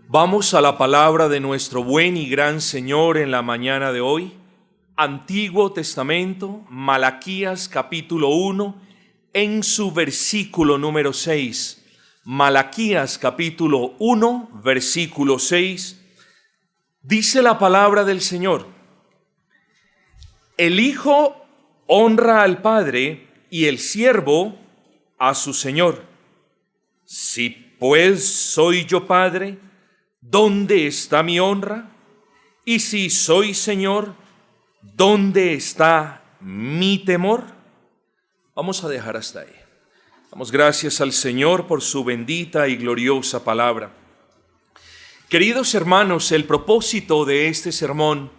Vamos a la palabra de nuestro buen y gran Señor en la mañana de hoy. Antiguo Testamento, Malaquías capítulo 1, en su versículo número 6. Malaquías capítulo 1, versículo 6. Dice la palabra del Señor: el Hijo honra al Padre y el siervo a su Señor. Si pues soy yo Padre, ¿dónde está mi honra? Y si soy Señor, ¿dónde está mi temor? Vamos a dejar hasta ahí. Damos gracias al Señor por su bendita y gloriosa palabra. Queridos hermanos, el propósito de este sermón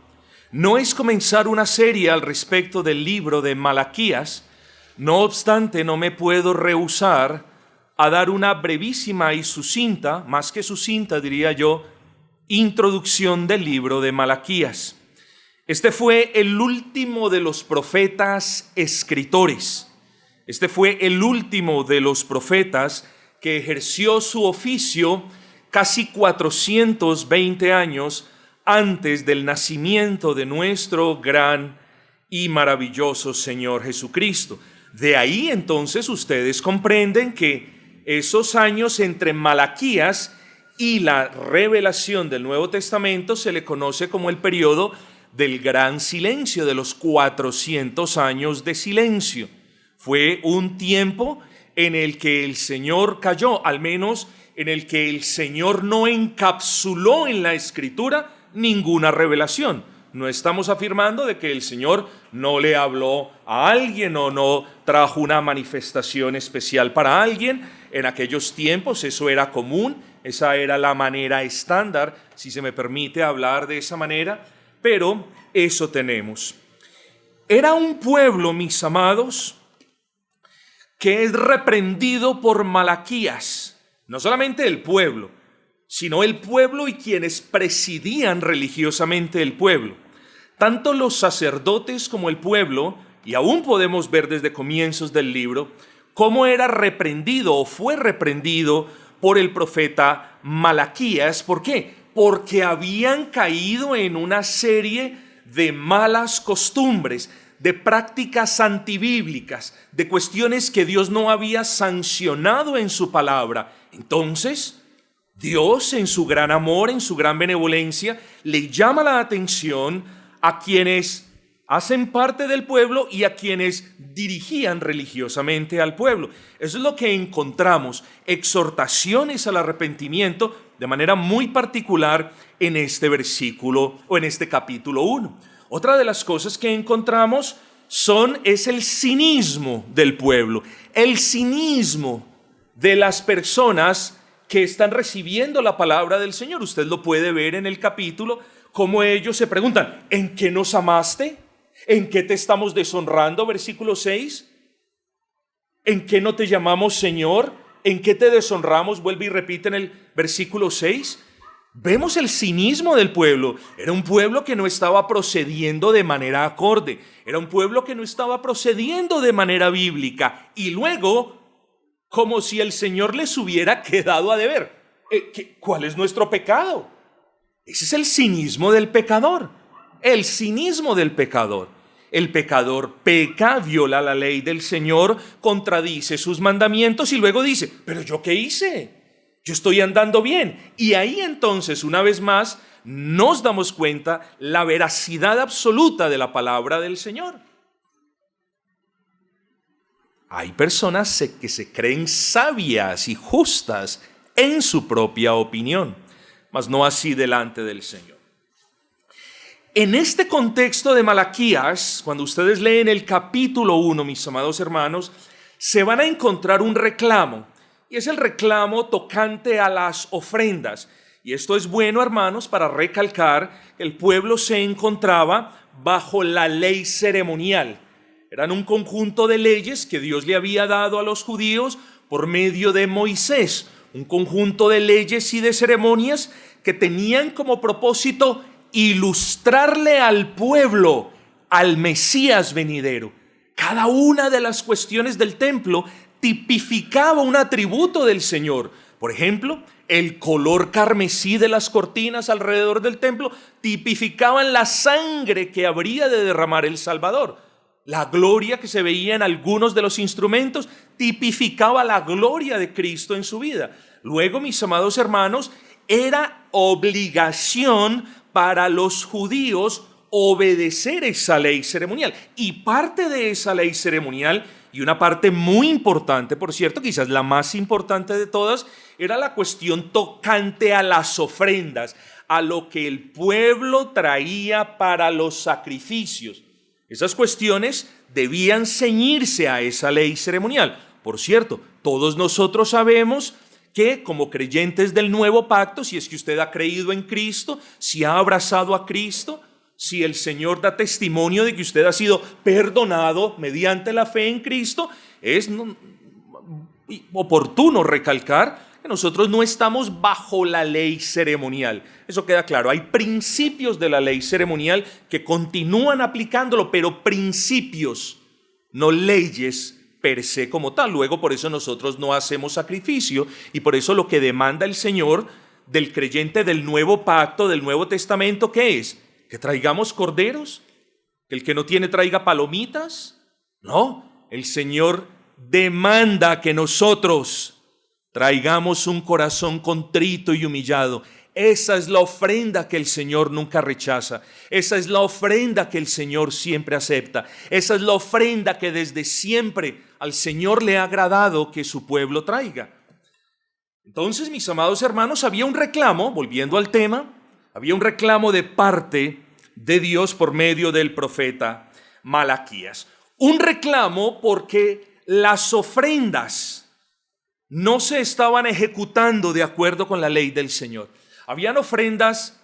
no es comenzar una serie al respecto del libro de Malaquías. No obstante, no me puedo rehusar a dar una brevísima y sucinta, más que sucinta diría yo, introducción del libro de Malaquías. Este fue el último de los profetas escritores. Este fue el último de los profetas que ejerció su oficio casi 420 años antes del nacimiento de nuestro gran y maravilloso Señor Jesucristo. De ahí entonces ustedes comprenden que esos años entre Malaquías y la revelación del Nuevo Testamento se le conoce como el periodo del gran silencio, de los 400 años de silencio. Fue un tiempo en el que el Señor calló, al menos en el que el Señor no encapsuló en la Escritura ninguna revelación. No estamos afirmando de que el Señor no le habló a alguien o no trajo una manifestación especial para alguien. En aquellos tiempos eso era común, esa era la manera estándar, si se me permite hablar de esa manera, pero eso tenemos. Era un pueblo, mis amados, que es reprendido por Malaquías. No solamente el pueblo, sino el pueblo y quienes presidían religiosamente el pueblo. Tanto los sacerdotes como el pueblo, y aún podemos ver desde comienzos del libro, cómo era reprendido o fue reprendido por el profeta Malaquías. ¿Por qué? Porque habían caído en una serie de malas costumbres, de prácticas antibíblicas, de cuestiones que Dios no había sancionado en su palabra. Entonces, Dios en su gran amor, en su gran benevolencia, le llama la atención a quienes hacen parte del pueblo y a quienes dirigían religiosamente al pueblo. Eso es lo que encontramos, exhortaciones al arrepentimiento de manera muy particular en este versículo o en este capítulo 1. Otra de las cosas que encontramos es el cinismo del pueblo, el cinismo de las personas que están recibiendo la palabra del Señor. Usted lo puede ver en el capítulo, como ellos se preguntan: ¿en qué nos amaste? ¿En qué te estamos deshonrando? Versículo 6. ¿En qué no te llamamos Señor? ¿En qué te deshonramos? Vuelve y repite en el versículo 6. Vemos el cinismo del pueblo. Era un pueblo que no estaba procediendo de manera acorde. Era un pueblo que no estaba procediendo de manera bíblica. Y luego, como si el Señor les hubiera quedado a deber. ¿Cuál es nuestro pecado? Ese es el cinismo del pecador. El cinismo del pecador. El pecador peca, viola la ley del Señor, contradice sus mandamientos y luego dice: ¿pero yo qué hice? Yo estoy andando bien. Y ahí entonces, una vez más, nos damos cuenta la veracidad absoluta de la palabra del Señor. Hay personas que se creen sabias y justas en su propia opinión, mas no así delante del Señor. En este contexto de Malaquías, cuando ustedes leen el capítulo 1, mis amados hermanos, se van a encontrar un reclamo, y es el reclamo tocante a las ofrendas. Y esto es bueno, hermanos, para recalcar que el pueblo se encontraba bajo la ley ceremonial. Eran un conjunto de leyes que Dios le había dado a los judíos por medio de Moisés, un conjunto de leyes y de ceremonias que tenían como propósito ilustrarle al pueblo al Mesías venidero. Cada una de las cuestiones del templo tipificaba un atributo del Señor. Por ejemplo, el color carmesí de las cortinas alrededor del templo tipificaban la sangre que habría de derramar el Salvador. La gloria que se veía en algunos de los instrumentos tipificaba la gloria de Cristo en su vida. Luego, mis amados hermanos, era obligación para los judíos obedecer esa ley ceremonial. Y parte de esa ley ceremonial, y una parte muy importante, por cierto, quizás la más importante de todas, era la cuestión tocante a las ofrendas, a lo que el pueblo traía para los sacrificios. Esas cuestiones debían ceñirse a esa ley ceremonial. Por cierto, todos nosotros sabemos que como creyentes del nuevo pacto, si es que usted ha creído en Cristo, si ha abrazado a Cristo, si el Señor da testimonio de que usted ha sido perdonado mediante la fe en Cristo, es oportuno recalcar que nosotros no estamos bajo la ley ceremonial. Eso queda claro. Hay principios de la ley ceremonial que continúan aplicándolo, pero principios, no leyes per se como tal. Luego, por eso nosotros no hacemos sacrificio, y por eso lo que demanda el Señor del creyente del nuevo pacto, del Nuevo Testamento, ¿qué es? ¿Que traigamos corderos? ¿Que el que no tiene traiga palomitas? No, el Señor demanda que nosotros traigamos un corazón contrito y humillado. Esa es la ofrenda que el Señor nunca rechaza. Esa es la ofrenda que el Señor siempre acepta. Esa es la ofrenda que desde siempre al Señor le ha agradado que su pueblo traiga. Entonces, mis amados hermanos, había un reclamo, volviendo al tema, había un reclamo de parte de Dios por medio del profeta Malaquías. Un reclamo porque las ofrendas no se estaban ejecutando de acuerdo con la ley del Señor. Habían ofrendas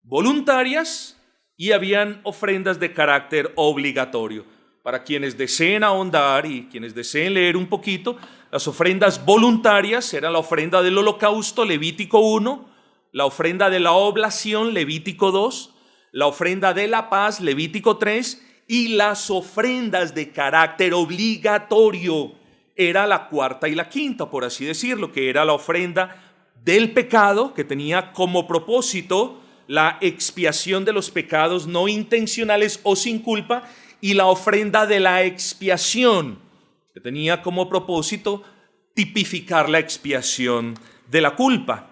voluntarias y habían ofrendas de carácter obligatorio. Para quienes deseen ahondar y quienes deseen leer un poquito, las ofrendas voluntarias eran la ofrenda del holocausto, Levítico 1, la ofrenda de la oblación, Levítico 2, la ofrenda de la paz, Levítico 3, y las ofrendas de carácter obligatorio era la cuarta y la quinta, por así decirlo, que era la ofrenda del pecado, que tenía como propósito la expiación de los pecados no intencionales o sin culpa, y la ofrenda de la expiación, que tenía como propósito tipificar la expiación de la culpa.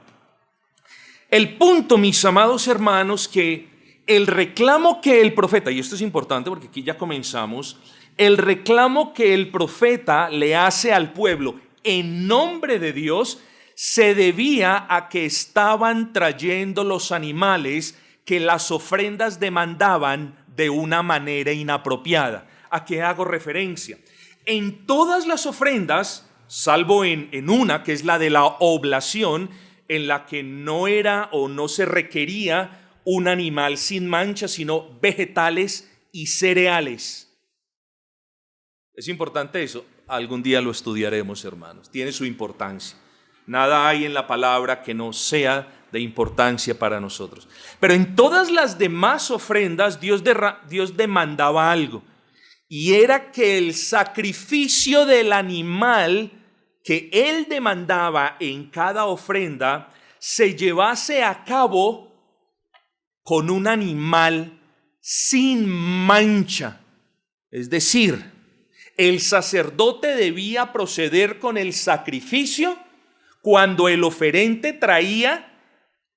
El punto, mis amados hermanos, que el reclamo que el profeta, y esto es importante porque aquí ya comenzamos, el reclamo que el profeta le hace al pueblo en nombre de Dios se debía a que estaban trayendo los animales que las ofrendas demandaban de una manera inapropiada. ¿A qué hago referencia? En todas las ofrendas, salvo en una, que es la de la oblación, en la que no era o no se requería un animal sin mancha, sino vegetales y cereales. Es importante eso. Algún día lo estudiaremos, hermanos. Tiene su importancia. Nada hay en la palabra que no sea de importancia para nosotros. Pero en todas las demás ofrendas Dios demandaba algo, y era que el sacrificio del animal que Él demandaba en cada ofrenda se llevase a cabo con un animal sin mancha. Es decir, el sacerdote debía proceder con el sacrificio cuando el oferente traía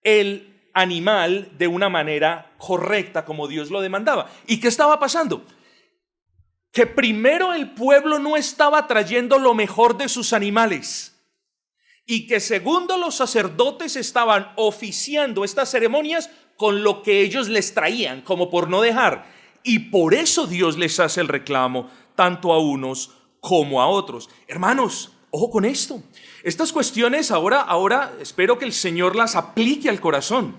el animal de una manera correcta, como Dios lo demandaba. ¿Y qué estaba pasando? Que primero el pueblo no estaba trayendo lo mejor de sus animales, y que segundo los sacerdotes estaban oficiando estas ceremonias con lo que ellos les traían, como por no dejar. Y por eso Dios les hace el reclamo tanto a unos como a otros. Hermanos, ojo con esto. Estas cuestiones ahora espero que el Señor las aplique al corazón.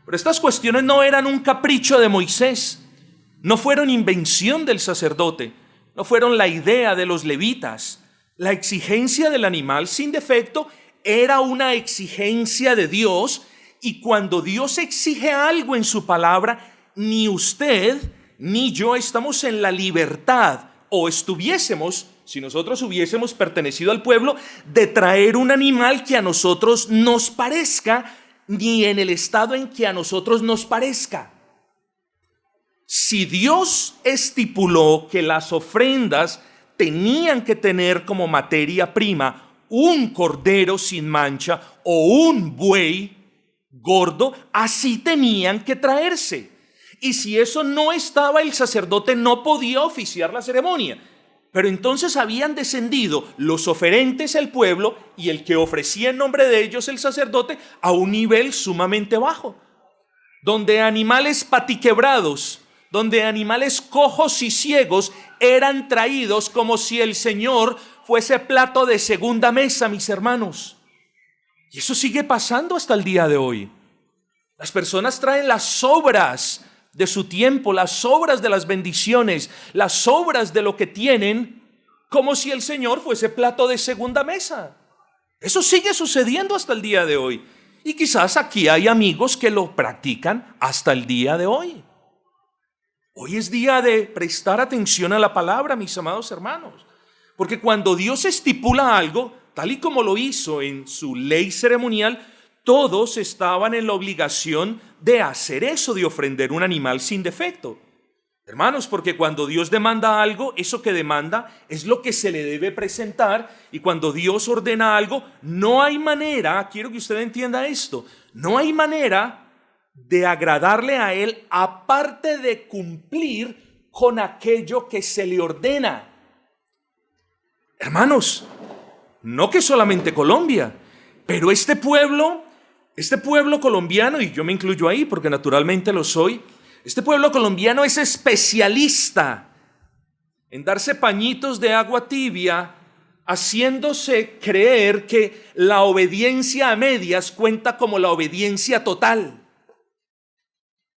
Pero estas cuestiones no eran un capricho de Moisés, no fueron invención del sacerdote, no fueron la idea de los levitas. La exigencia del animal sin defecto era una exigencia de Dios, y cuando Dios exige algo en su palabra, ni usted ni yo estamos en la libertad, o estuviésemos si nosotros hubiésemos pertenecido al pueblo, de traer un animal que a nosotros nos parezca, ni en el estado en que a nosotros nos parezca. Si Dios estipuló que las ofrendas tenían que tener como materia prima un cordero sin mancha o un buey gordo, así tenían que traerse. Y si eso no estaba, el sacerdote no podía oficiar la ceremonia. Pero entonces habían descendido los oferentes al pueblo y el que ofrecía en nombre de ellos, el sacerdote, a un nivel sumamente bajo, donde animales patiquebrados, donde animales cojos y ciegos eran traídos como si el Señor fuese plato de segunda mesa, mis hermanos. Y eso sigue pasando hasta el día de hoy. Las personas traen las sobras de su tiempo, las sobras de las bendiciones, las sobras de lo que tienen, como si el Señor fuese plato de segunda mesa. Eso sigue sucediendo hasta el día de hoy. Y quizás aquí hay amigos que lo practican hasta el día de hoy. Hoy es día de prestar atención a la palabra, mis amados hermanos. Porque cuando Dios estipula algo, tal y como lo hizo en su ley ceremonial, todos estaban en la obligación de hacer eso, de ofrender un animal sin defecto. Hermanos, porque cuando Dios demanda algo, eso que demanda es lo que se le debe presentar. Y cuando Dios ordena algo, no hay manera, quiero que usted entienda esto, no hay manera de agradarle a Él aparte de cumplir con aquello que se le ordena. Hermanos, no que solamente Colombia, pero este pueblo colombiano, y yo me incluyo ahí porque naturalmente lo soy, este pueblo colombiano es especialista en darse pañitos de agua tibia, haciéndose creer que la obediencia a medias cuenta como la obediencia total.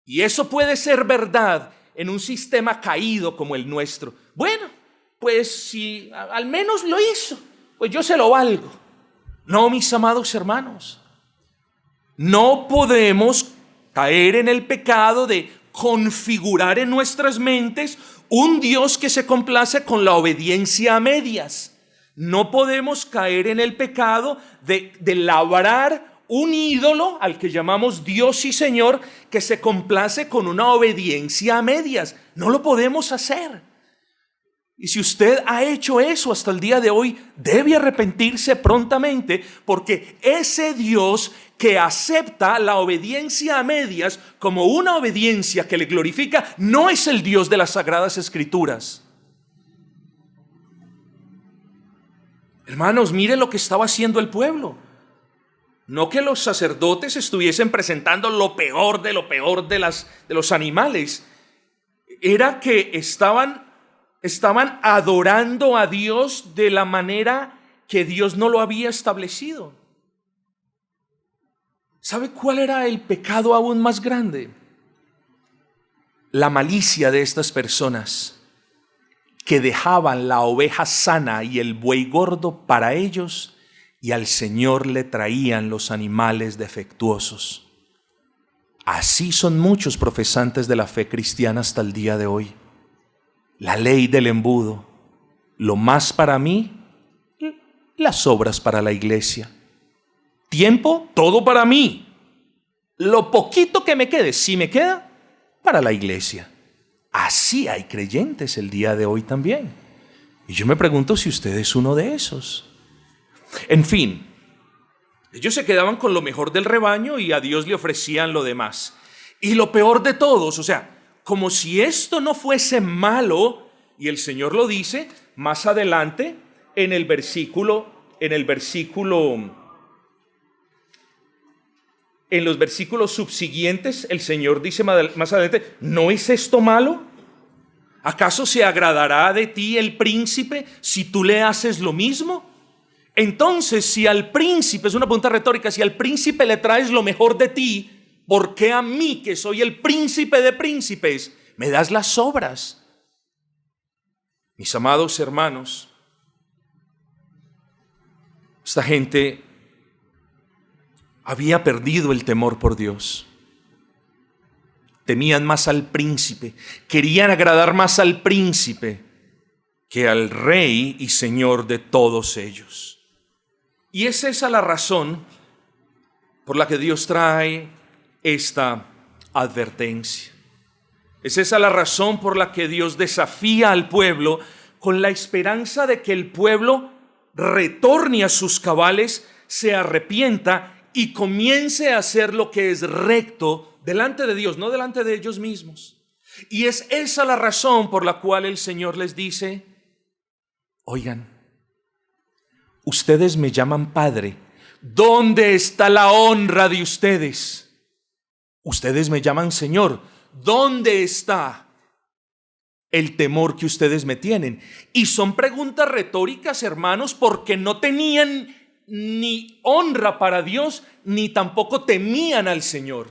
Y eso puede ser verdad en un sistema caído como el nuestro. Bueno, pues si al menos lo hizo, pues yo se lo valgo. No, mis amados hermanos, no podemos caer en el pecado de configurar en nuestras mentes un Dios que se complace con la obediencia a medias. No podemos caer en el pecado de labrar un ídolo al que llamamos Dios y Señor, que se complace con una obediencia a medias. No lo podemos hacer. Y si usted ha hecho eso hasta el día de hoy, debe arrepentirse prontamente, porque ese Dios que acepta la obediencia a medias como una obediencia que le glorifica, no es el Dios de las Sagradas Escrituras. Hermanos, mire lo que estaba haciendo el pueblo. No que los sacerdotes estuviesen presentando lo peor de los animales. Era que estaban adorando a Dios de la manera que Dios no lo había establecido. ¿Sabe cuál era el pecado aún más grande? La malicia de estas personas que dejaban la oveja sana y el buey gordo para ellos, y al Señor le traían los animales defectuosos. Así son muchos profesantes de la fe cristiana hasta el día de hoy. La ley del embudo, lo más para mí, las obras para la iglesia. Tiempo, todo para mí. Lo poquito que me quede, si me queda, para la iglesia. Así hay creyentes el día de hoy también. Y yo me pregunto si usted es uno de esos. En fin, ellos se quedaban con lo mejor del rebaño y a Dios le ofrecían lo demás. Y lo peor de todos, o sea, como si esto no fuese malo, y el Señor lo dice más adelante en los versículos subsiguientes, el Señor dice más adelante, ¿no es esto malo? ¿Acaso se agradará de ti el príncipe si tú le haces lo mismo? Entonces, si al príncipe, es una pregunta retórica, si al príncipe le traes lo mejor de ti, ¿por qué a mí, que soy el príncipe de príncipes, me das las sobras? Mis amados hermanos, esta gente había perdido el temor por Dios. Temían más al príncipe, querían agradar más al príncipe que al Rey y Señor de todos ellos. Y es esa la razón por la que Dios trae esta advertencia. Es esa la razón por la que Dios desafía al pueblo con la esperanza de que el pueblo retorne a sus cabales, se arrepienta y comience a hacer lo que es recto delante de Dios, no delante de ellos mismos. Y es esa la razón por la cual el Señor les dice: oigan, ustedes me llaman Padre. ¿Dónde está la honra de ustedes? Ustedes me llaman Señor. ¿Dónde está el temor que ustedes me tienen? Y son preguntas retóricas, hermanos, porque no tenían ni honra para Dios, ni tampoco temían al Señor.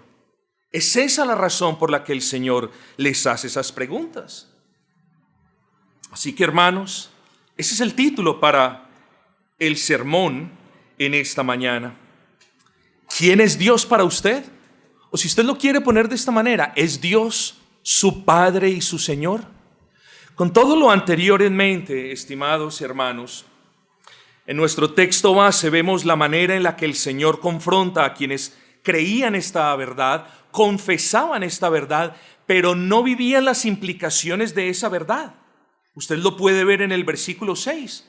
Es esa la razón por la que el Señor les hace esas preguntas. Así que, hermanos, ese es el título para el sermón en esta mañana. ¿Quién es Dios para usted? O si usted lo quiere poner de esta manera, ¿es Dios su Padre y su Señor? Con todo lo anterior en mente, estimados hermanos, en nuestro texto base vemos la manera en la que el Señor confronta a quienes creían esta verdad, confesaban esta verdad, pero no vivían las implicaciones de esa verdad. Usted lo puede ver en el versículo 6.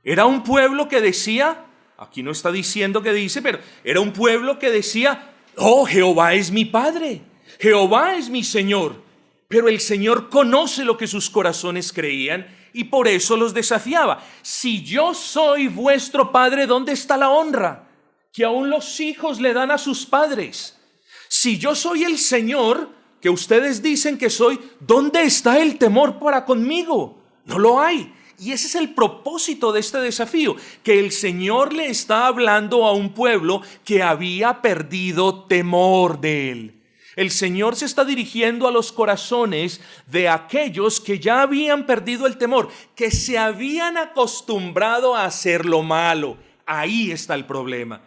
Era un pueblo que decía, aquí no está diciendo que dice, pero era un pueblo que decía: oh, Jehová es mi Padre, Jehová es mi Señor. Pero el Señor conoce lo que sus corazones creían y por eso los desafiaba. Si yo soy vuestro Padre, ¿dónde está la honra que aún los hijos le dan a sus padres? Si yo soy el Señor que ustedes dicen que soy, ¿dónde está el temor para conmigo? No lo hay. Y ese es el propósito de este desafío, que el Señor le está hablando a un pueblo que había perdido temor de Él. El Señor se está dirigiendo a los corazones de aquellos que ya habían perdido el temor, que se habían acostumbrado a hacer lo malo. Ahí está el problema.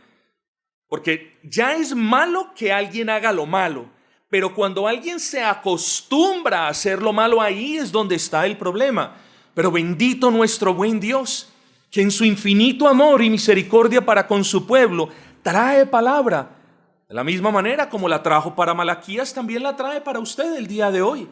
Porque ya es malo que alguien haga lo malo, pero cuando alguien se acostumbra a hacer lo malo, ahí es donde está el problema. Pero bendito nuestro buen Dios, que en su infinito amor y misericordia para con su pueblo trae palabra. De la misma manera como la trajo para Malaquías, también la trae para usted el día de hoy.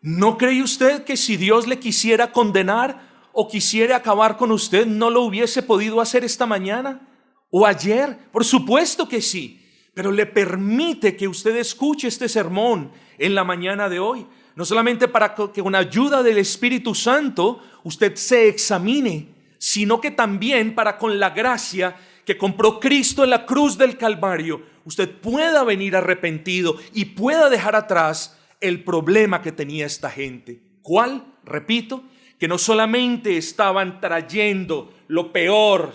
¿No cree usted que si Dios le quisiera condenar o quisiera acabar con usted, no lo hubiese podido hacer esta mañana o ayer? Por supuesto que sí, pero le permite que usted escuche este sermón en la mañana de hoy. No solamente para que con ayuda del Espíritu Santo usted se examine, sino que también para con la gracia que compró Cristo en la cruz del Calvario, usted pueda venir arrepentido y pueda dejar atrás el problema que tenía esta gente. ¿Cuál? Repito, que no solamente estaban trayendo lo peor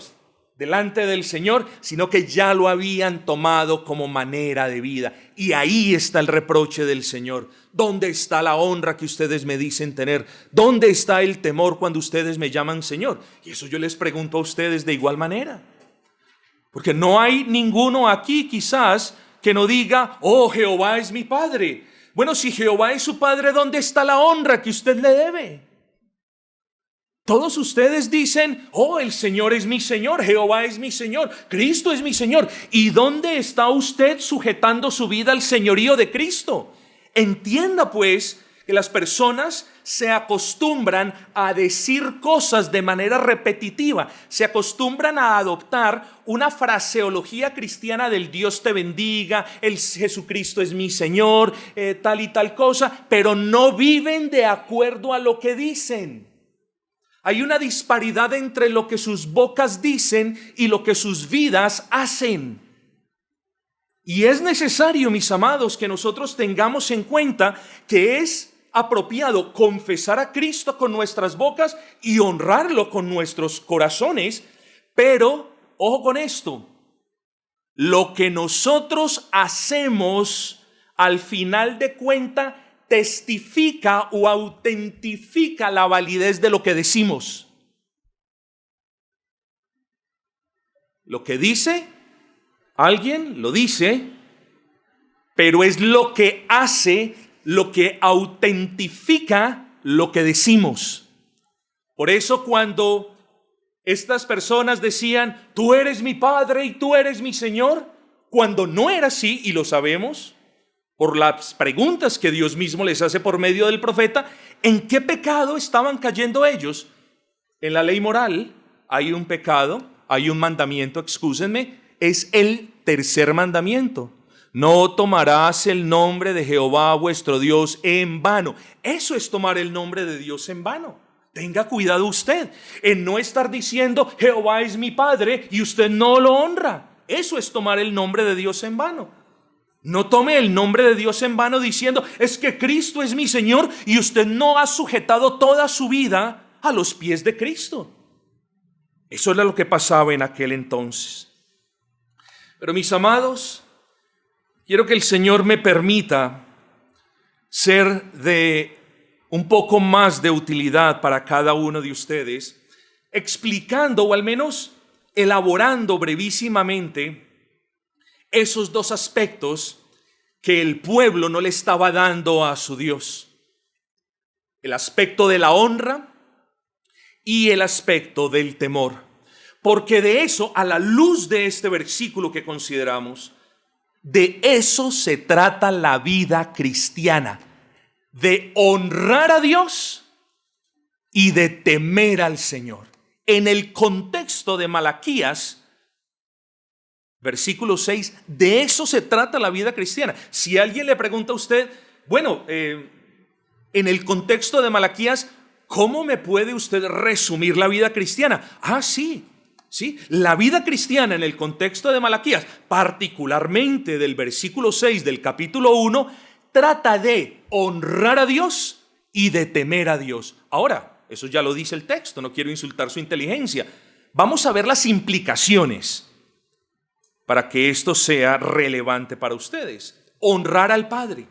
delante del Señor, sino que ya lo habían tomado como manera de vida. Y ahí está el reproche del Señor. ¿Dónde está la honra que ustedes me dicen tener? ¿Dónde está el temor cuando ustedes me llaman Señor? Y eso yo les pregunto a ustedes de igual manera. Porque no hay ninguno aquí quizás que no diga: oh, Jehová es mi Padre. Bueno, si Jehová es su Padre, ¿dónde está la honra que usted le debe? Todos ustedes dicen: oh, el Señor es mi Señor, Jehová es mi Señor, Cristo es mi Señor. ¿Y dónde está usted sujetando su vida al señorío de Cristo? Entienda pues que las personas se acostumbran a decir cosas de manera repetitiva, se acostumbran a adoptar una fraseología cristiana del Dios te bendiga, el Jesucristo es mi Señor, tal y tal cosa, pero no viven de acuerdo a lo que dicen. Hay una disparidad entre lo que sus bocas dicen y lo que sus vidas hacen. Y es necesario, mis amados, que nosotros tengamos en cuenta que es apropiado confesar a Cristo con nuestras bocas y honrarlo con nuestros corazones, pero, ojo con esto, lo que nosotros hacemos al final de cuentas testifica o autentifica la validez de lo que decimos. Lo que dice, alguien lo dice, pero es lo que hace, lo que autentifica lo que decimos. Por eso cuando estas personas decían, tú eres mi Padre y tú eres mi Señor, cuando no era así, y lo sabemos por las preguntas que Dios mismo les hace por medio del profeta, ¿en qué pecado estaban cayendo ellos? En la ley moral hay un pecado, hay un mandamiento, excúsenme, es el tercer mandamiento. No tomarás el nombre de Jehová vuestro Dios en vano. Eso es tomar el nombre de Dios en vano. Tenga cuidado usted en no estar diciendo Jehová es mi Padre y usted no lo honra. Eso es tomar el nombre de Dios en vano. No tome el nombre de Dios en vano diciendo es que Cristo es mi Señor y usted no ha sujetado toda su vida a los pies de Cristo. Eso era lo que pasaba en aquel entonces. Pero mis amados, quiero que el Señor me permita ser de un poco más de utilidad para cada uno de ustedes, explicando o al menos elaborando brevísimamente esos dos aspectos que el pueblo no le estaba dando a su Dios. El aspecto de la honra y el aspecto del temor. Porque de eso, a la luz de este versículo que consideramos, de eso se trata la vida cristiana, de honrar a Dios y de temer al Señor. En el contexto de Malaquías, versículo 6, de eso se trata la vida cristiana. Si alguien le pregunta a usted, bueno, en el contexto de Malaquías, ¿cómo me puede usted resumir la vida cristiana? Sí, la vida cristiana en el contexto de Malaquías, particularmente del versículo 6 del capítulo 1, trata de honrar a Dios y de temer a Dios. Ahora, eso ya lo dice el texto, no quiero insultar su inteligencia. Vamos a ver las implicaciones para que esto sea relevante para ustedes. Honrar al Padre.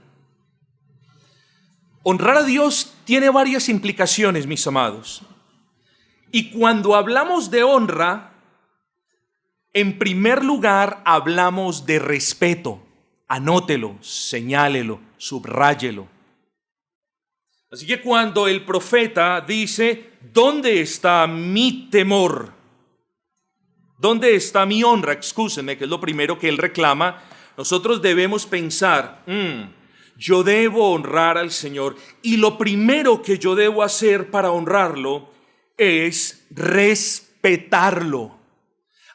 Honrar a Dios tiene varias implicaciones, mis amados. Y cuando hablamos de honra, en primer lugar hablamos de respeto. Anótelo, señálelo, subráyelo. Así que cuando el profeta dice, ¿dónde está mi temor? ¿Dónde está mi honra? Excúsenme, que es lo primero que él reclama. Nosotros debemos pensar, yo debo honrar al Señor y lo primero que yo debo hacer para honrarlo es respetarlo.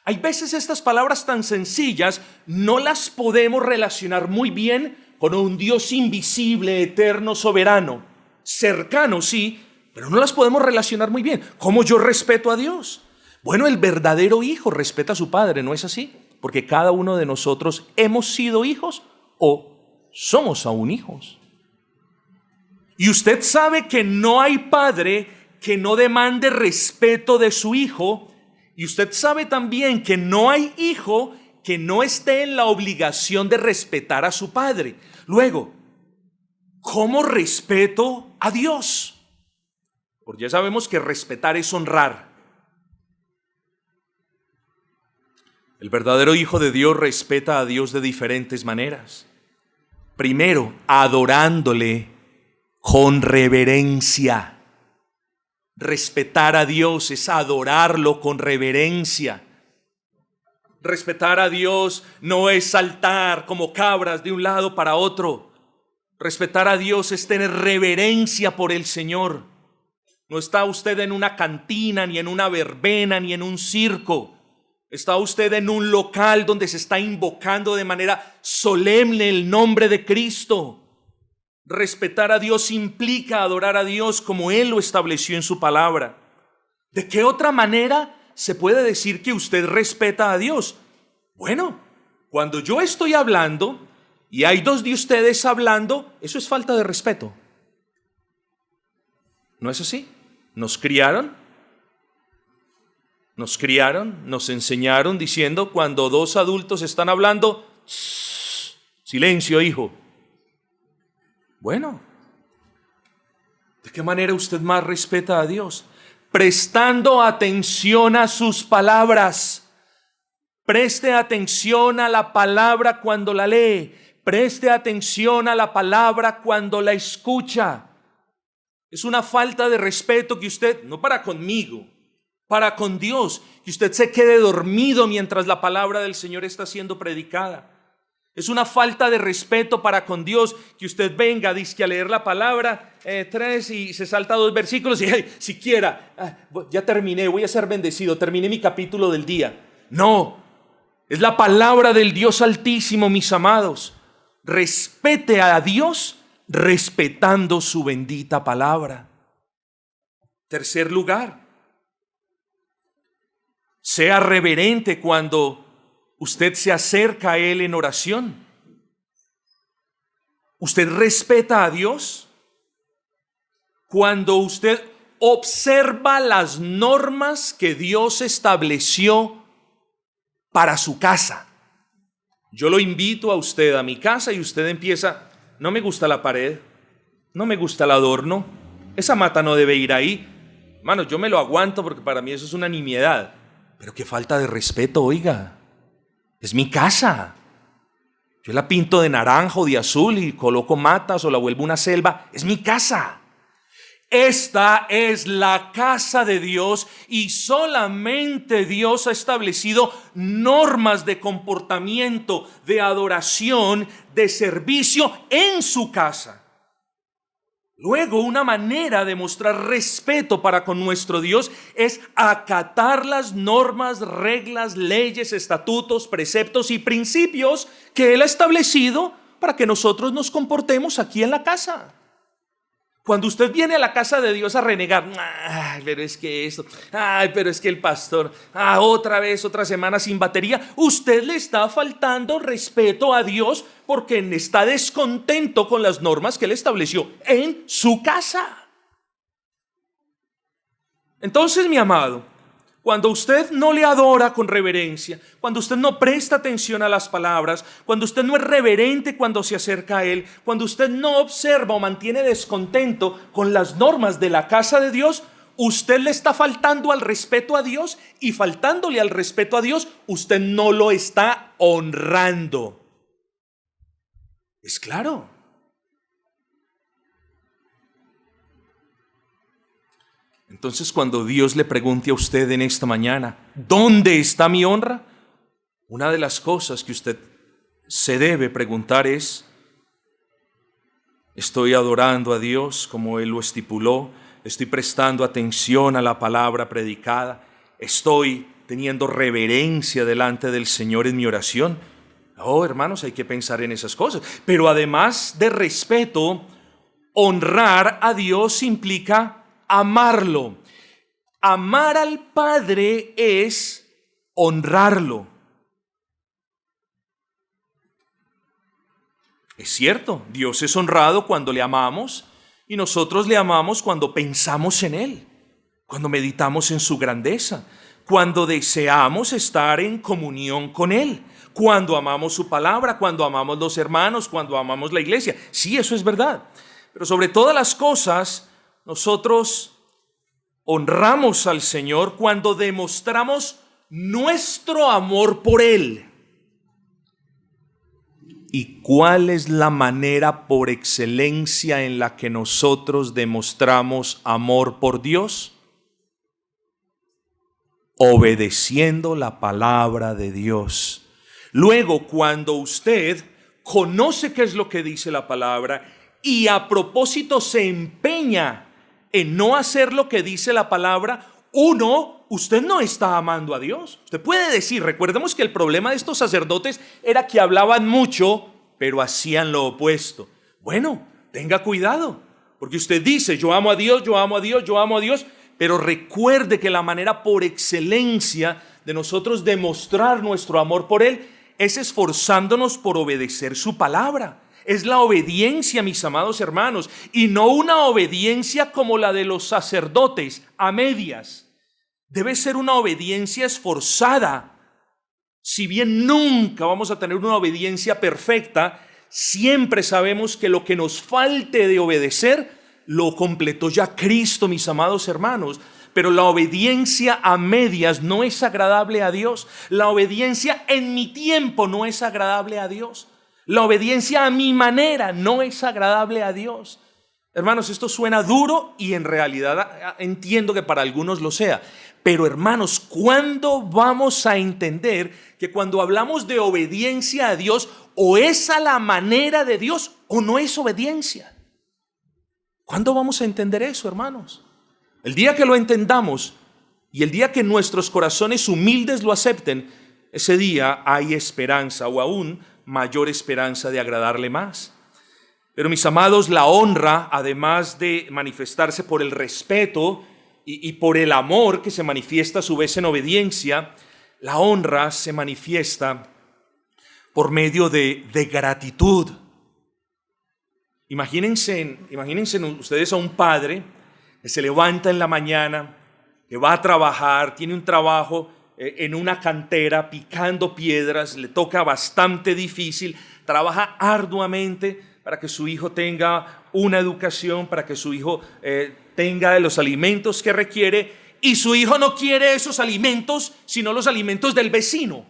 Hay veces estas palabras tan sencillas no las podemos relacionar muy bien con un Dios invisible, eterno, soberano, cercano, sí, pero no las podemos relacionar muy bien. ¿Cómo yo respeto a Dios? Bueno, el verdadero hijo respeta a su padre, ¿no es así? Porque cada uno de nosotros hemos sido hijos o somos aún hijos. Y usted sabe que no hay padre que no demande respeto de su hijo. Y usted sabe también que no hay hijo que no esté en la obligación de respetar a su padre. Luego, ¿cómo respeto a Dios? Porque ya sabemos que respetar es honrar. El verdadero hijo de Dios respeta a Dios de diferentes maneras. Primero, adorándole con reverencia. Respetar a Dios es adorarlo con reverencia. Respetar a Dios no es saltar como cabras de un lado para otro. Respetar a Dios es tener reverencia por el Señor. No está usted en una cantina, ni en una verbena, ni en un circo. Está usted en un local donde se está invocando de manera solemne el nombre de Cristo. Respetar a Dios implica adorar a Dios como Él lo estableció en su palabra. ¿De qué otra manera se puede decir que usted respeta a Dios? Bueno, cuando yo estoy hablando y hay dos de ustedes hablando, eso es falta de respeto. ¿No es así? Nos criaron, nos enseñaron diciendo cuando dos adultos están hablando, silencio, hijo. Bueno, ¿de qué manera usted más respeta a Dios? Prestando atención a sus palabras. Preste atención a la palabra cuando la lee. Preste atención a la palabra cuando la escucha. Es una falta de respeto que usted, no para conmigo, para con Dios, que usted se quede dormido mientras la palabra del Señor está siendo predicada. Es una falta de respeto para con Dios que usted venga, dizque a leer la palabra 3 y se salta 2 versículos y siquiera, ya terminé, voy a ser bendecido, terminé mi capítulo del día. No, es la palabra del Dios Altísimo, mis amados. Respete a Dios respetando su bendita palabra. Tercer lugar, sea reverente cuando usted se acerca a Él en oración. ¿Usted respeta a Dios? Cuando usted observa las normas que Dios estableció para su casa. Yo lo invito a usted a mi casa y usted empieza, no me gusta la pared, no me gusta el adorno, esa mata no debe ir ahí. Hermano, yo me lo aguanto porque para mí eso es una nimiedad. Pero qué falta de respeto, oiga. Es mi casa. Yo la pinto de naranja o de azul y coloco matas o la vuelvo una selva. Es mi casa. Esta es la casa de Dios y solamente Dios ha establecido normas de comportamiento, de adoración, de servicio en su casa. Luego, una manera de mostrar respeto para con nuestro Dios es acatar las normas, reglas, leyes, estatutos, preceptos y principios que Él ha establecido para que nosotros nos comportemos aquí en la casa. Cuando usted viene a la casa de Dios a renegar, ay, pero es que esto, ay, pero es que el pastor, otra vez, otra semana sin batería, usted le está faltando respeto a Dios porque está descontento con las normas que Él estableció en su casa. Entonces, mi amado, cuando usted no le adora con reverencia, cuando usted no presta atención a las palabras, cuando usted no es reverente cuando se acerca a Él, cuando usted no observa o mantiene descontento con las normas de la casa de Dios, usted le está faltando al respeto a Dios y faltándole al respeto a Dios, usted no lo está honrando. Es claro. Entonces, cuando Dios le pregunte a usted en esta mañana, ¿dónde está mi honra? Una de las cosas que usted se debe preguntar es, ¿estoy adorando a Dios como Él lo estipuló? ¿Estoy prestando atención a la palabra predicada? ¿Estoy teniendo reverencia delante del Señor en mi oración? Oh, hermanos, hay que pensar en esas cosas. Pero además de respeto, honrar a Dios implica amarlo. Amar al Padre es honrarlo. Es cierto, Dios es honrado cuando le amamos y nosotros le amamos cuando pensamos en Él, cuando meditamos en su grandeza, cuando deseamos estar en comunión con Él, cuando amamos su palabra, cuando amamos los hermanos, cuando amamos la iglesia. Sí, eso es verdad. Pero sobre todas las cosas, nosotros honramos al Señor cuando demostramos nuestro amor por Él. ¿Y cuál es la manera por excelencia en la que nosotros demostramos amor por Dios? Obedeciendo la palabra de Dios. Luego, cuando usted conoce qué es lo que dice la palabra y a propósito se empeña en no hacer lo que dice la palabra, usted no está amando a Dios. Usted puede decir, recordemos que el problema de estos sacerdotes era que hablaban mucho, pero hacían lo opuesto. Bueno, tenga cuidado, porque usted dice, yo amo a Dios, yo amo a Dios, yo amo a Dios, pero recuerde que la manera por excelencia de nosotros demostrar nuestro amor por Él es esforzándonos por obedecer su palabra. Es la obediencia, mis amados hermanos, y no una obediencia como la de los sacerdotes, a medias. Debe ser una obediencia esforzada. Si bien nunca vamos a tener una obediencia perfecta, siempre sabemos que lo que nos falte de obedecer, lo completó ya Cristo, mis amados hermanos. Pero la obediencia a medias no es agradable a Dios. La obediencia en mi tiempo no es agradable a Dios. La obediencia a mi manera no es agradable a Dios. Hermanos, esto suena duro y en realidad entiendo que para algunos lo sea. Pero hermanos, ¿cuándo vamos a entender que cuando hablamos de obediencia a Dios, o es a la manera de Dios o no es obediencia? ¿Cuándo vamos a entender eso, hermanos? El día que lo entendamos y el día que nuestros corazones humildes lo acepten, ese día hay esperanza, o aún mayor esperanza de agradarle más. Pero mis amados, la honra, además de manifestarse por el respeto y por el amor que se manifiesta a su vez en obediencia, la honra se manifiesta por medio de gratitud. Imagínense ustedes a un padre que se levanta en la mañana, que va a trabajar, tiene un trabajo en una cantera picando piedras, le toca bastante difícil, trabaja arduamente para que su hijo tenga una educación, para que su hijo tenga los alimentos que requiere, y su hijo no quiere esos alimentos, sino los alimentos del vecino.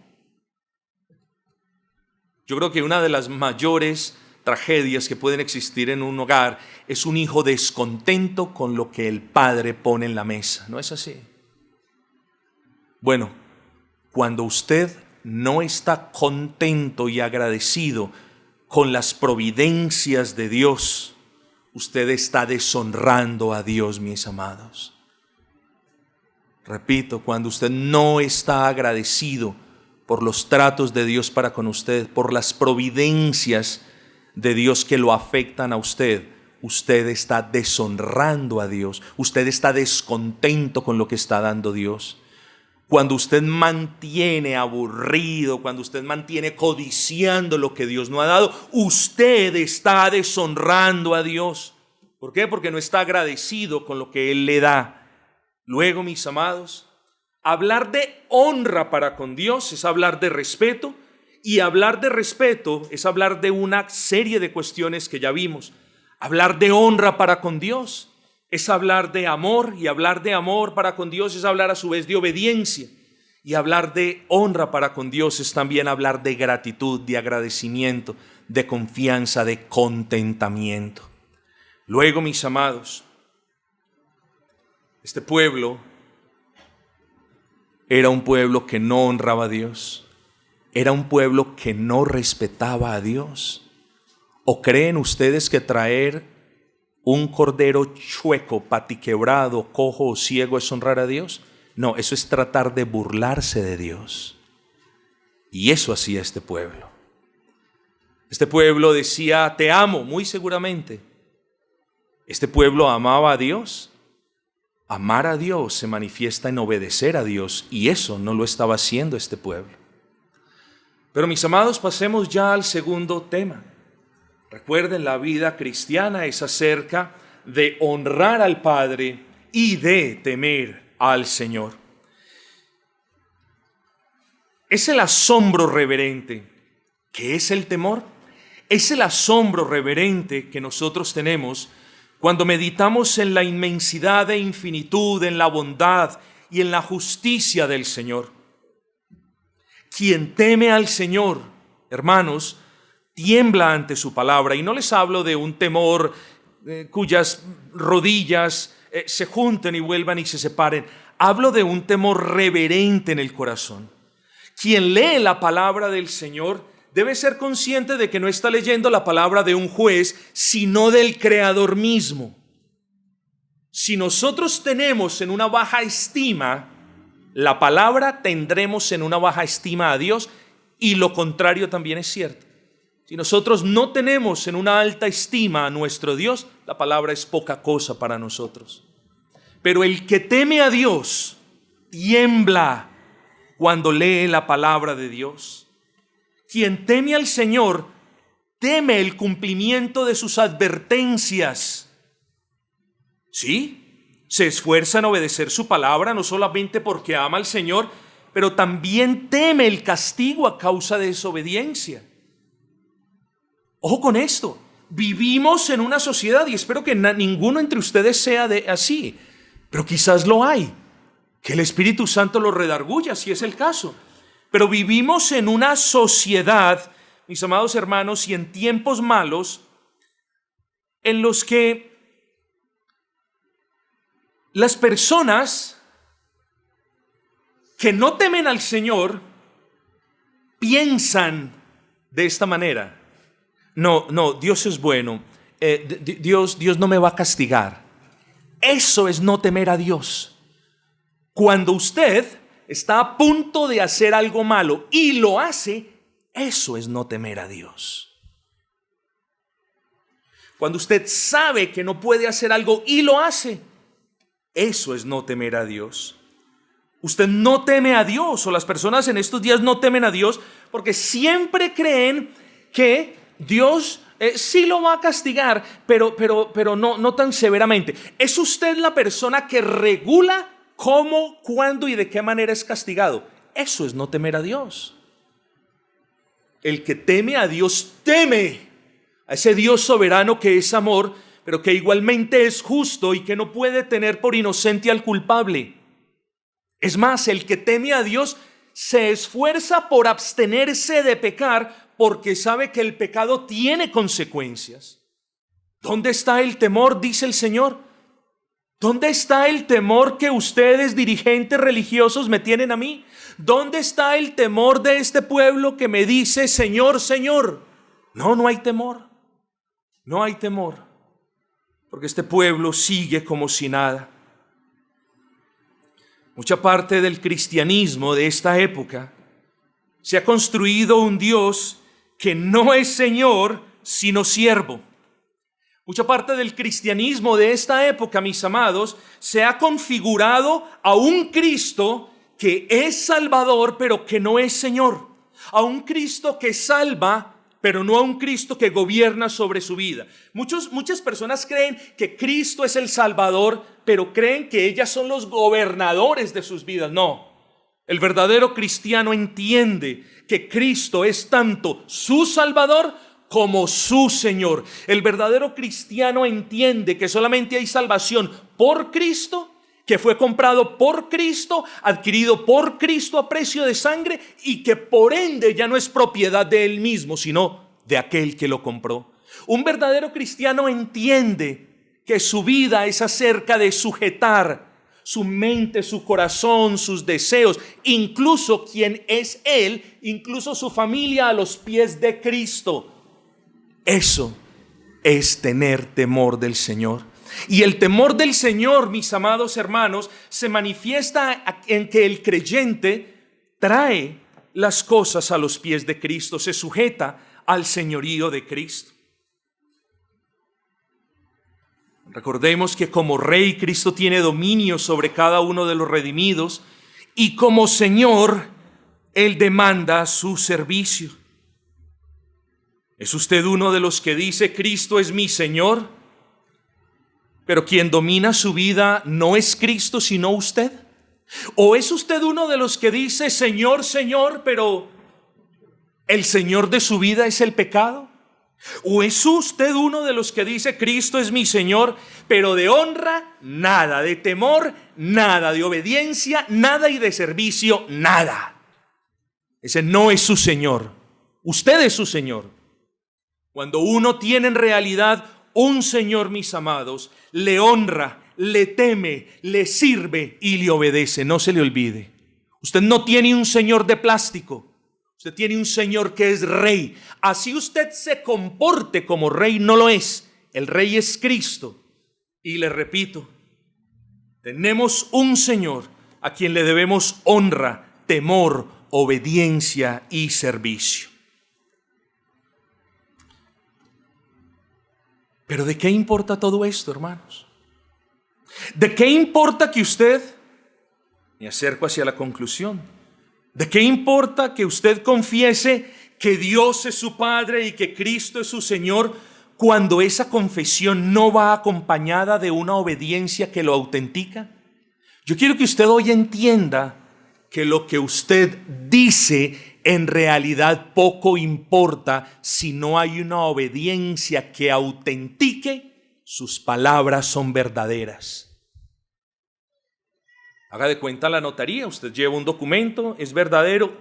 Yo creo que una de las mayores tragedias que pueden existir en un hogar es un hijo descontento con lo que el padre pone en la mesa. ¿No es así? Bueno, cuando usted no está contento y agradecido con las providencias de Dios, usted está deshonrando a Dios, mis amados. Repito, cuando usted no está agradecido por los tratos de Dios para con usted, por las providencias de Dios que lo afectan a usted, usted está deshonrando a Dios, usted está descontento con lo que está dando Dios. Cuando usted mantiene aburrido, cuando usted mantiene codiciando lo que Dios no ha dado, usted está deshonrando a Dios. ¿Por qué? Porque no está agradecido con lo que Él le da. Luego, mis amados, hablar de honra para con Dios es hablar de respeto, y hablar de respeto es hablar de una serie de cuestiones que ya vimos. Hablar de honra para con Dios es hablar de amor, y hablar de amor para con Dios es hablar a su vez de obediencia. Y hablar de honra para con Dios es también hablar de gratitud, de agradecimiento, de confianza, de contentamiento. Luego, mis amados, este pueblo era un pueblo que no honraba a Dios. Era un pueblo que no respetaba a Dios. ¿O creen ustedes que traer un cordero chueco, patiquebrado, cojo o ciego es honrar a Dios? No, eso es tratar de burlarse de Dios. Y eso hacía este pueblo. Este pueblo decía, te amo, muy seguramente. Este pueblo amaba a Dios. Amar a Dios se manifiesta en obedecer a Dios, y eso no lo estaba haciendo este pueblo. Pero mis amados, pasemos ya al segundo tema. Recuerden, la vida cristiana es acerca de honrar al Padre y de temer al Señor. Es el asombro reverente. ¿Qué es el temor? Es el asombro reverente que nosotros tenemos cuando meditamos en la inmensidad e infinitud, en la bondad y en la justicia del Señor. Quien teme al Señor, hermanos, tiembla ante su palabra. Y no les hablo de un temor cuyas rodillas se junten y vuelvan y se separen. Hablo de un temor reverente en el corazón. Quien lee la palabra del Señor debe ser consciente de que no está leyendo la palabra de un juez, sino del Creador mismo. Si nosotros tenemos en una baja estima la palabra, tendremos en una baja estima a Dios, y lo contrario también es cierto. Si nosotros no tenemos en una alta estima a nuestro Dios, la palabra es poca cosa para nosotros. Pero el que teme a Dios tiembla cuando lee la palabra de Dios. Quien teme al Señor teme el cumplimiento de sus advertencias. ¿Sí? Se esfuerza en obedecer su palabra, no solamente porque ama al Señor, pero también teme el castigo a causa de desobediencia. Ojo con esto, vivimos en una sociedad, y espero que ninguno entre ustedes sea así, pero quizás lo hay, que el Espíritu Santo lo redarguya si es el caso. Pero vivimos en una sociedad, mis amados hermanos, y en tiempos malos, en los que Las personas que no temen al Señor piensan de esta manera. No, Dios es bueno. Dios no me va a castigar. Eso es no temer a Dios. Cuando usted está a punto de hacer algo malo y lo hace, eso es no temer a Dios. Cuando usted sabe que no puede hacer algo y lo hace, eso es no temer a Dios. Usted no teme a Dios, o las personas en estos días no temen a Dios porque siempre creen que Dios sí lo va a castigar, pero no tan severamente. ¿Es usted la persona que regula cómo, cuándo y de qué manera es castigado? Eso es no temer a Dios. El que teme a Dios teme a ese Dios soberano que es amor, pero que igualmente es justo y que no puede tener por inocente al culpable. Es más, el que teme a Dios se esfuerza por abstenerse de pecar porque sabe que el pecado tiene consecuencias. ¿Dónde está el temor?, dice el Señor. ¿Dónde está el temor que ustedes, dirigentes religiosos, me tienen a mí? ¿Dónde está el temor de este pueblo que me dice, Señor, Señor? No hay temor. No hay temor, porque este pueblo sigue como si nada. Mucha parte del cristianismo de esta época se ha construido un Dios que no es Señor, sino siervo. Mucha parte del cristianismo de esta época, mis amados, se ha configurado a un Cristo que es Salvador, pero que no es Señor. A un Cristo que salva, pero no a un Cristo que gobierna sobre su vida. Muchas personas creen que Cristo es el Salvador, pero creen que ellas son los gobernadores de sus vidas. No, el verdadero cristiano entiende que Cristo es tanto su Salvador como su Señor. El verdadero cristiano entiende que solamente hay salvación por Cristo, que fue comprado por Cristo, adquirido por Cristo a precio de sangre, y que por ende ya no es propiedad de él mismo, sino de aquel que lo compró. Un verdadero cristiano entiende que su vida es acerca de sujetar su mente, su corazón, sus deseos, incluso quien es él, incluso su familia, a los pies de Cristo. Eso es tener temor del Señor. Y el temor del Señor, mis amados hermanos, se manifiesta en que el creyente trae las cosas a los pies de Cristo, se sujeta al señorío de Cristo. Recordemos que como Rey, Cristo tiene dominio sobre cada uno de los redimidos, y como Señor, Él demanda su servicio. ¿Es usted uno de los que dice, Cristo es mi Señor? Pero quien domina su vida no es Cristo, sino usted. ¿O es usted uno de los que dice, Señor, Señor, pero el Señor de su vida es el pecado? ¿O es usted uno de los que dice, Cristo es mi Señor, pero de honra, nada, de temor, nada, de obediencia, nada, y de servicio, nada? Ese no es su Señor. Usted es su Señor. Cuando uno tiene en realidad un Señor, mis amados, le honra, le teme, le sirve y le obedece. No se le olvide. Usted no tiene un Señor de plástico. Usted tiene un Señor que es Rey. Así usted se comporte como Rey, no lo es. El Rey es Cristo. Y le repito, tenemos un Señor a quien le debemos honra, temor, obediencia y servicio. Pero ¿de qué importa todo esto, hermanos? ¿De qué importa que usted, me acerco hacia la conclusión, de qué importa que usted confiese que Dios es su Padre y que Cristo es su Señor, cuando esa confesión no va acompañada de una obediencia que lo autentica? Yo quiero que usted hoy entienda que lo que usted dice en realidad poco importa si no hay una obediencia que autentique sus palabras son verdaderas. Haga de cuenta la notaría, usted lleva un documento, es verdadero,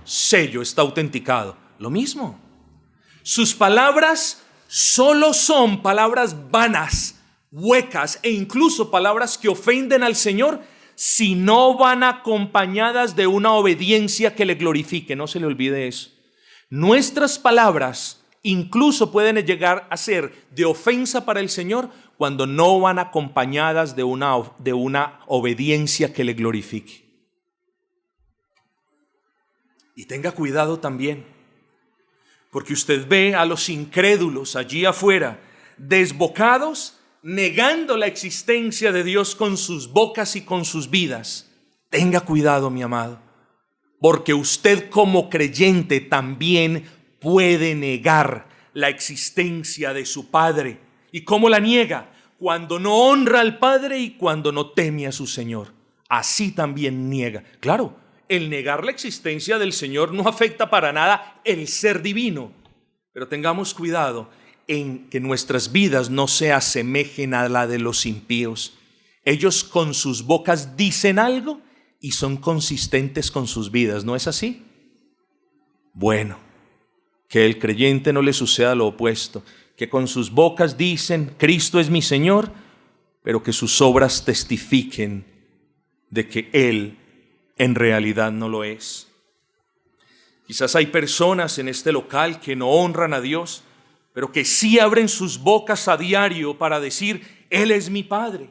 sello, está autenticado. Lo mismo, sus palabras solo son palabras vanas, huecas e incluso palabras que ofenden al Señor, si no van acompañadas de una obediencia que le glorifique. No se le olvide eso. Nuestras palabras incluso pueden llegar a ser de ofensa para el Señor cuando no van acompañadas de una obediencia que le glorifique. Y tenga cuidado también, porque usted ve a los incrédulos allí afuera, desbocados, negando la existencia de Dios con sus bocas y con sus vidas. Tenga cuidado, mi amado, porque usted como creyente también puede negar la existencia de su Padre. ¿Y cómo la niega? Cuando no honra al Padre y cuando no teme a su Señor. Así también niega. Claro, el negar la existencia del Señor no afecta para nada el ser divino, pero tengamos cuidado en que nuestras vidas no se asemejen a la de los impíos. Ellos con sus bocas dicen algo y son consistentes con sus vidas, ¿no es así? Bueno, que el creyente no le suceda lo opuesto, que con sus bocas dicen, Cristo es mi Señor, pero que sus obras testifiquen de que Él en realidad no lo es. Quizás hay personas en este local que no honran a Dios, pero que sí abren sus bocas a diario para decir, Él es mi Padre.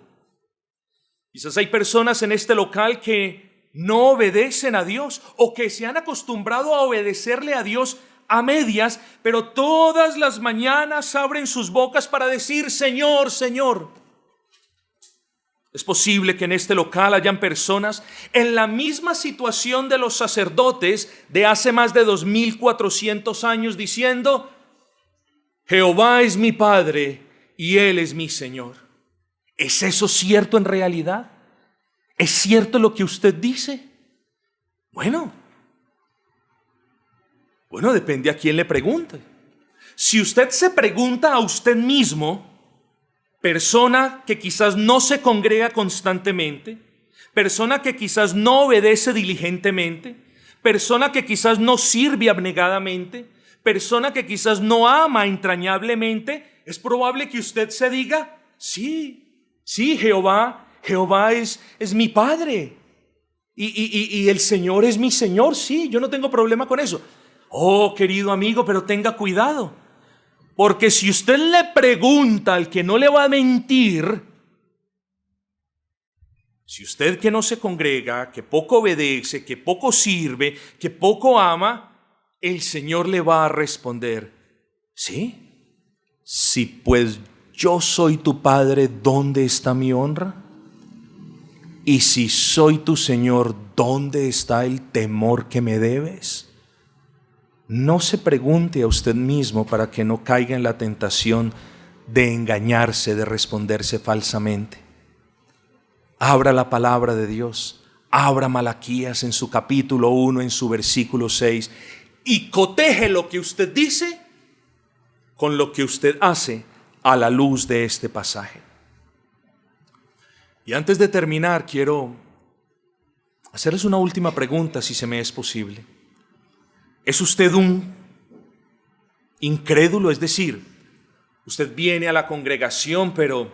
Quizás hay personas en este local que no obedecen a Dios o que se han acostumbrado a obedecerle a Dios a medias, pero todas las mañanas abren sus bocas para decir, Señor, Señor. Es posible que en este local hayan personas en la misma situación de los sacerdotes de hace más de 2400 años diciendo, Jehová es mi Padre y Él es mi Señor. ¿Es eso cierto en realidad? ¿Es cierto lo que usted dice? Bueno, depende a quién le pregunte. Si usted se pregunta a usted mismo, persona que quizás no se congrega constantemente, persona que quizás no obedece diligentemente, persona que quizás no sirve abnegadamente, persona que quizás no ama entrañablemente, es probable que usted se diga, sí, Jehová es mi Padre y el Señor es mi Señor, sí, yo no tengo problema con eso. Oh, querido amigo, pero tenga cuidado, porque si usted le pregunta al que no le va a mentir, si usted que no se congrega, que poco obedece, que poco sirve, que poco ama, el Señor le va a responder, ¿sí? Si pues yo soy tu Padre, ¿dónde está mi honra? Y si soy tu Señor, ¿dónde está el temor que me debes? No se pregunte a usted mismo para que no caiga en la tentación de engañarse, de responderse falsamente. Abra la palabra de Dios, abra Malaquías en su capítulo 1, en su versículo 6, y coteje lo que usted dice con lo que usted hace a la luz de este pasaje. Y antes de terminar, quiero hacerles una última pregunta, si se me es posible. ¿Es usted un incrédulo? Es decir, usted viene a la congregación, pero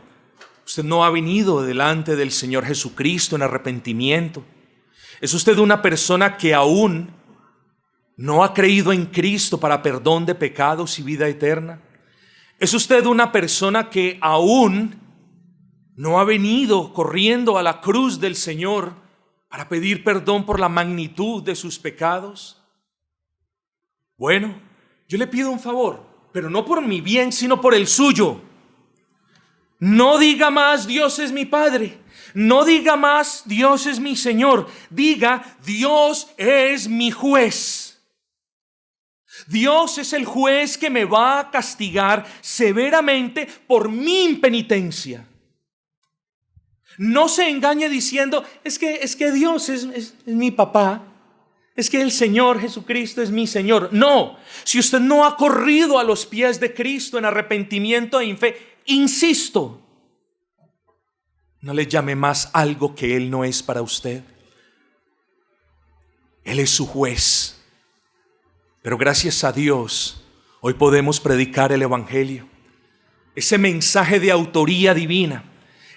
usted no ha venido delante del Señor Jesucristo en arrepentimiento. ¿Es usted una persona que aún no ha creído en Cristo para perdón de pecados y vida eterna? ¿Es usted una persona que aún no ha venido corriendo a la cruz del Señor para pedir perdón por la magnitud de sus pecados? Bueno, yo le pido un favor, pero no por mi bien, sino por el suyo. No diga más, Dios es mi Padre. No diga más, Dios es mi Señor. Diga, Dios es mi juez. Dios es el juez que me va a castigar severamente por mi impenitencia. No se engañe diciendo, es que Dios es mi papá. Es que el Señor Jesucristo es mi Señor. No, si usted no ha corrido a los pies de Cristo en arrepentimiento e en fe, insisto, no le llame más algo que Él no es para usted. Él es su juez. Pero gracias a Dios, hoy podemos predicar el Evangelio. ese mensaje de autoría divina,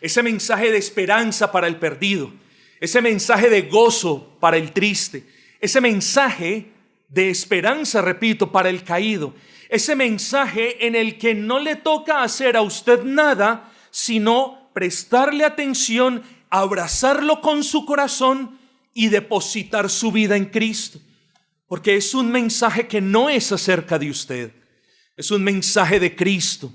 ese mensaje de esperanza para el perdido, ese mensaje de gozo para el triste, ese mensaje de esperanza, repito, para el caído, ese mensaje en el que no le toca hacer a usted nada, sino prestarle atención, abrazarlo con su corazón y depositar su vida en Cristo. Porque es un mensaje que no es acerca de usted, es un mensaje de Cristo.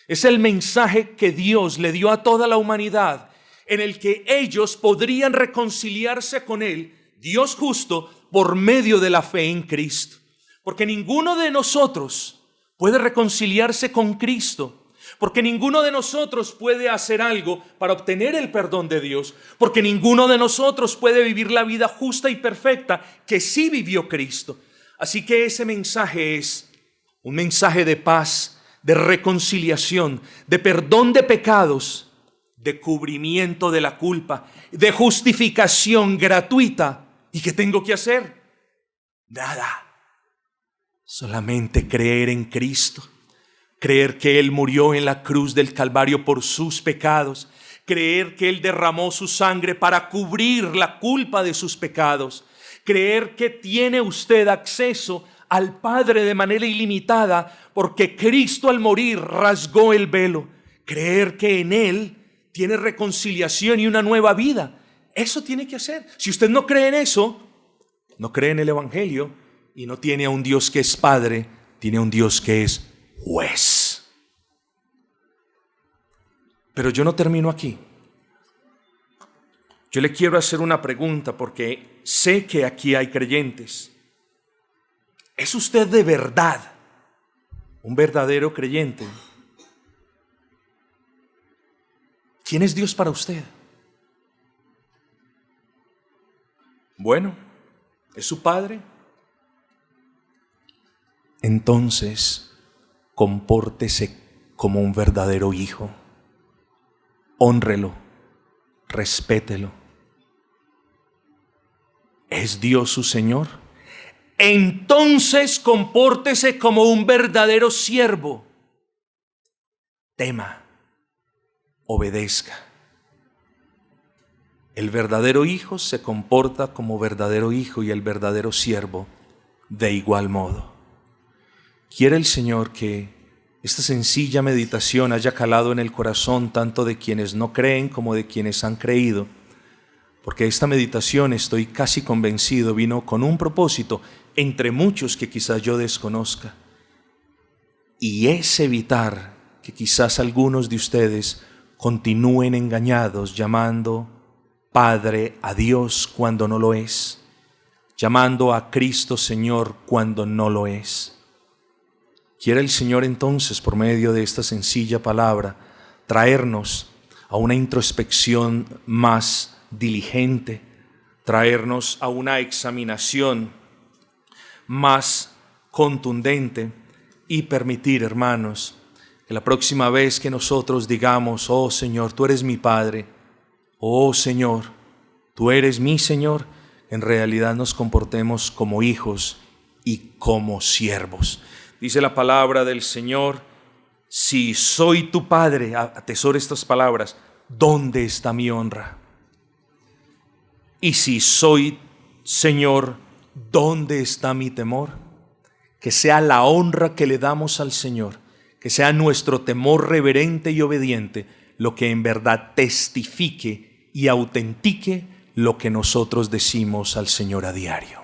Es el mensaje que Dios le dio a toda la humanidad, en el que ellos podrían reconciliarse con Él, Dios justo, por medio de la fe en Cristo. Porque ninguno de nosotros puede reconciliarse con Cristo, porque ninguno de nosotros puede hacer algo para obtener el perdón de Dios, porque ninguno de nosotros puede vivir la vida justa y perfecta que sí vivió Cristo. Así que ese mensaje es un mensaje de paz, de reconciliación, de perdón de pecados, de cubrimiento de la culpa, de justificación gratuita. ¿Y qué tengo que hacer? Nada. Solamente creer en Cristo. Creer que Él murió en la cruz del Calvario por sus pecados. Creer que Él derramó su sangre para cubrir la culpa de sus pecados. Creer que tiene usted acceso al Padre de manera ilimitada porque Cristo al morir rasgó el velo. Creer que en Él tiene reconciliación y una nueva vida. Eso tiene que hacer. Si usted no cree en eso, no cree en el Evangelio y no tiene a un Dios que es Padre, tiene a un Dios que es juez. Pero yo no termino aquí. Yo le quiero hacer una pregunta porque sé que aquí hay creyentes. ¿Es usted de verdad un verdadero creyente? ¿Quién es Dios para usted? Bueno, ¿es su Padre? Entonces, compórtese como un verdadero hijo. Hónrelo, respételo. ¿Es Dios su Señor? Entonces compórtese como un verdadero siervo. Tema, obedezca. El verdadero hijo se comporta como verdadero hijo y el verdadero siervo de igual modo. Quiere el Señor que esta sencilla meditación haya calado en el corazón tanto de quienes no creen como de quienes han creído, porque esta meditación, estoy casi convencido, vino con un propósito entre muchos que quizás yo desconozca, y es evitar que quizás algunos de ustedes continúen engañados llamando Padre a Dios cuando no lo es, llamando a Cristo Señor cuando no lo es. Quiere el Señor entonces, por medio de esta sencilla palabra, traernos a una introspección más diligente, traernos a una examinación más contundente y permitir, hermanos, que la próxima vez que nosotros digamos, oh Señor, tú eres mi Padre, oh Señor, tú eres mi Señor, en realidad nos comportemos como hijos y como siervos. Dice la palabra del Señor, si soy tu Padre, atesora estas palabras, ¿dónde está mi honra? Y si soy Señor, ¿dónde está mi temor? Que sea la honra que le damos al Señor, que sea nuestro temor reverente y obediente, lo que en verdad testifique y autentique lo que nosotros decimos al Señor a diario.